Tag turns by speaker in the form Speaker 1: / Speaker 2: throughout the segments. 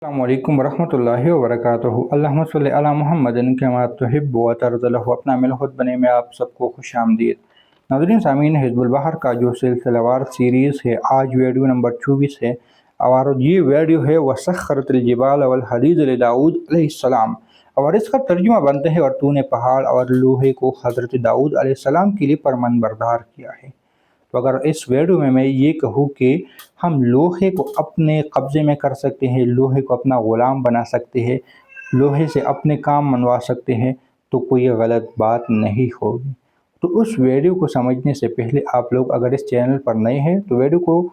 Speaker 1: अस्सलामु अलैकुम वरहमतुल्लाहि वबरकातुहू। अल्लाहुम्मा सल्लि अला मुहम्मदिन कमा तुहिब्बु व तर्ज़ु। अपना मिल खुद बने में आप सबको खुश आमदीद। नाज़रीन सामीन, हिज़्बुल बहर का जो सिलसिलेवार सीरीज़ है, आज वीडियो नंबर 24 है और ये वीडियो है वसख्खरतिल जिबाल वल हदीद लिदाऊद अलैहिस्सलाम। और इसका तर्जुमा बनते हैं और तूने पहाड़ और लोहे को हज़रत दाऊद अलैहिस्सलाम के लिए परमनबरदार किया है। तो अगर इस वीडियो में मैं ये कहूँ कि हम लोहे को अपने कब्ज़े में कर सकते हैं, लोहे को अपना ग़ुलाम बना सकते हैं, लोहे से अपने काम मनवा सकते हैं, तो कोई गलत बात नहीं होगी। तो उस वीडियो को समझने से पहले आप लोग अगर इस चैनल पर नए हैं तो वीडियो को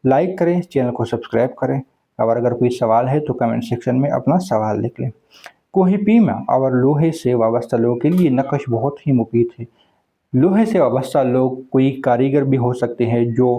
Speaker 1: लाइक करें, चैनल को सब्सक्राइब करें और अगर कोई सवाल है तो कमेंट सेक्शन में अपना सवाल लिख लें। कोही पीमा और लोहे से वाबस्ता लोगों के लिए नक़श बहुत ही मुफीद है। लोहे से वाबस्ता लोग कोई कारीगर भी हो सकते हैं जो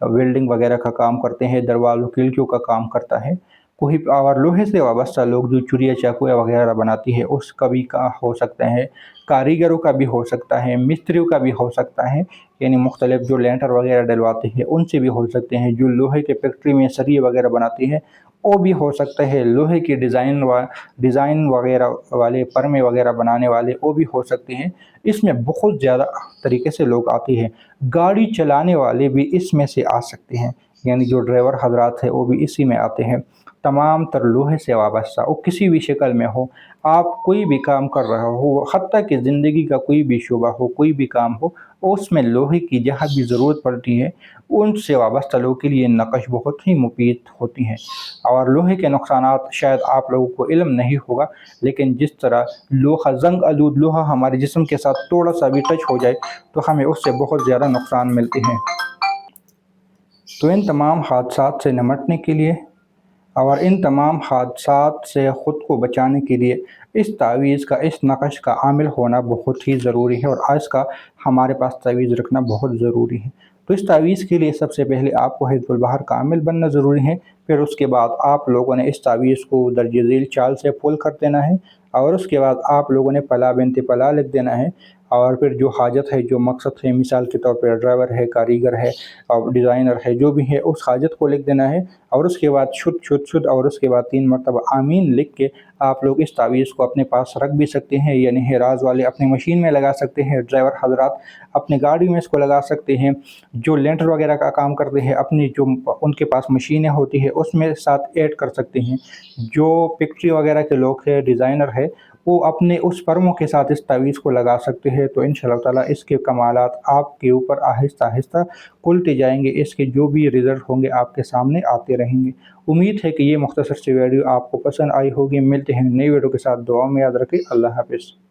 Speaker 1: वेल्डिंग वगैरह का काम करते हैं, दरवाज़ों खिड़कियों का काम करता है। कोई और लोहे से वाबस्ता लोग जो चुरिया चाकू वगैरह बनाती है उसका भी का हो सकता है, कारीगरों का भी हो सकता है, मिस्त्रियों का भी हो सकता है, यानी मुख्तलिफ जो लेंटर वगैरह डलवाते हैं उनसे भी हो सकते हैं। जो लोहे के फैक्ट्री में सरिये वगैरह बनाती है वो भी हो सकता है। लोहे की डिज़ाइन वगैरह वाले परमे वगैरह बनाने वाले वो भी हो सकते हैं। इसमें बहुत ज़्यादा तरीके से लोग आते हैं। गाड़ी चलाने वाले भी इसमें से आ सकते हैं, यानी जो ड्राइवर हजरात है वो भी इसी में आते हैं। तमाम तर लोहे से वाबस्ता वो किसी भी शक्ल में हो, आप कोई भी काम कर रहा हो, हत्ता कि ज़िंदगी का कोई भी शुबा हो, कोई भी काम हो, उसमें लोहे की जहाँ भी ज़रूरत पड़ती है उनसे वाबस्ता लोगों के लिए नक़श बहुत ही मुफीद होती हैं। और लोहे के नुकसानात शायद आप लोगों को इल्म नहीं होगा, लेकिन जिस तरह लोहा जंग आलूद लोहा हमारे जिस्म के साथ थोड़ा सा भी टच हो जाए तो हमें उससे बहुत ज़्यादा नुकसान मिलते हैं। तो इन तमाम हादसात से निपटने के लिए और इन तमाम हादसात से ख़ुद को बचाने के लिए इस तावीज़ का, इस नक़श का आमिल होना बहुत ही ज़रूरी है और आज का हमारे पास तावीज़ रखना बहुत ज़रूरी है। तो इस तावीज़ के लिए सबसे पहले आपको हिज़्बुल बहर का आमिल बनना ज़रूरी है। फिर उसके बाद आप लोगों ने इस तावीज़ को दर्ज झील चाल से फुल कर देना है और उसके बाद आप लोगों ने पला बिनते पला लिख देना है। और फिर जो हाजत है, जो मकसद है, मिसाल के तौर पर ड्राइवर है, कारीगर है और डिज़ाइनर है, जो भी है उस हाजत को लिख देना है और उसके बाद शुद्ध शुद्ध शुद्ध और उसके बाद 3 मरतबा आमीन लिख के आप लोग इस तावीज़ को अपने पास रख भी सकते हैं, यानी हेराज वाले अपनी मशीन में लगा सकते हैं, ड्राइवर हजरात अपनी गाड़ी में इसको लगा सकते हैं, जो लेंटर वगैरह का काम करते हैं अपनी जो उनके पास मशीनें होती है उसमें साथ ऐड कर सकते हैं। जो फैक्ट्री वगैरह के लोग हैं, डिज़ाइनर है, वो अपने उस फर्मों के साथ इस तावीज़ को लगा सकते हैं। तो इंशाअल्लाह ताला इसके कमालात आपके ऊपर आहिस्ता आहिस्ता खुलते जाएंगे, इसके जो भी रिज़ल्ट होंगे आपके सामने आते रहेंगे। उम्मीद है कि ये मुख्तसर सी वीडियो आपको पसंद आई होगी। मिलते हैं नई वीडियो के साथ, दुआ में याद रखें। अल्लाह हाफ़िज़।